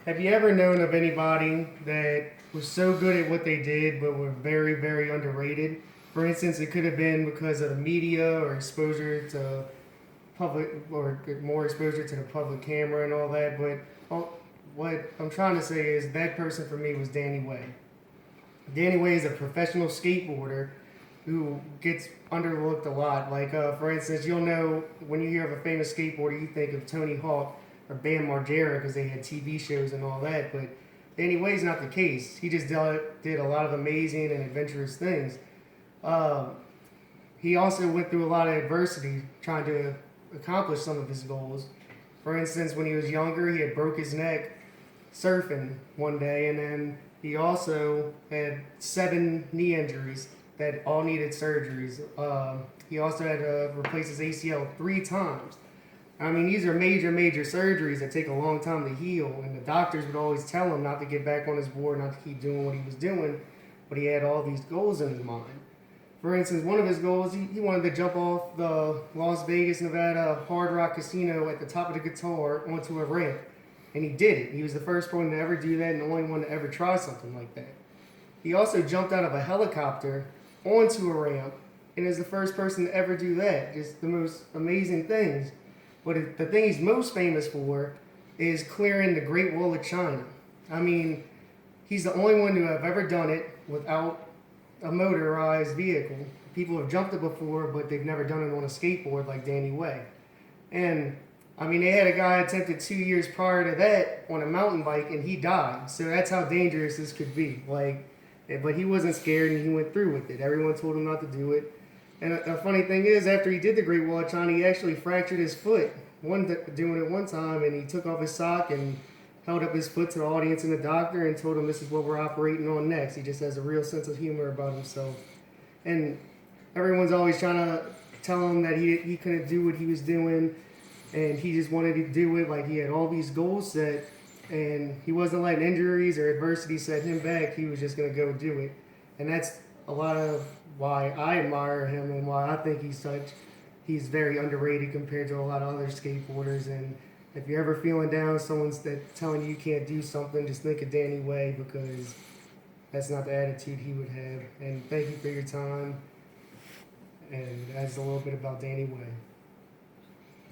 Have you ever known of anybody that was so good at what they did but were very, very underrated? For instance, it could have been because of the media or exposure to public or more exposure to the public camera and all that. But what I'm trying to say is that person for me was Danny Way. Danny Way is a professional skateboarder who gets underlooked a lot. Like, for instance, you'll know when you hear of a famous skateboarder, you think of Tony Hawk or Bam Margera because they had TV shows and all that. But Danny Way's not the case. He just did a lot of amazing and adventurous things. Um, he also went through a lot of adversity trying to accomplish some of his goals. For instance, when he was younger, he had broke his neck surfing one day, and then he also had 7 knee injuries that all needed surgeries. He also had to replace his ACL 3 times. I mean, these are major, major surgeries that take a long time to heal, and the doctors would always tell him not to get back on his board, not to keep doing what he was doing, but he had all these goals in his mind. For instance, one of his goals, he wanted to jump off the Las Vegas, Nevada Hard Rock Casino at the top of the guitar onto a ramp. And he did it. He was the first one to ever do that and the only one to ever try something like that. He also jumped out of a helicopter onto a ramp and is the first person to ever do that. Just the most amazing things. But the thing he's most famous for is clearing the Great Wall of China. I mean, he's the only one to have ever done it without a motorized vehicle. People have jumped it before, but they've never done it on a skateboard like Danny Way. And I mean, they had a guy attempted 2 years prior to that on a mountain bike, and he died. So that's how dangerous this could be. Like, but he wasn't scared, and he went through with it. Everyone told him not to do it. And the funny thing is, after he did the Great Wall of China, he actually fractured his foot. Doing it one time, and he took off his sock and held up his foot to the audience and the doctor and told him this is what we're operating on next. He just has a real sense of humor about himself. And everyone's always trying to tell him that he couldn't do what he was doing and he just wanted to do it. Like he had all these goals set and he wasn't letting injuries or adversity set him back. He was just going to go do it. And that's a lot of why I admire him and why I think he's very underrated compared to a lot of other skateboarders. And if you're ever feeling down, someone's telling you can't do something, just think of Danny Way because that's not the attitude he would have. And thank you for your time. And that's a little bit about Danny Way.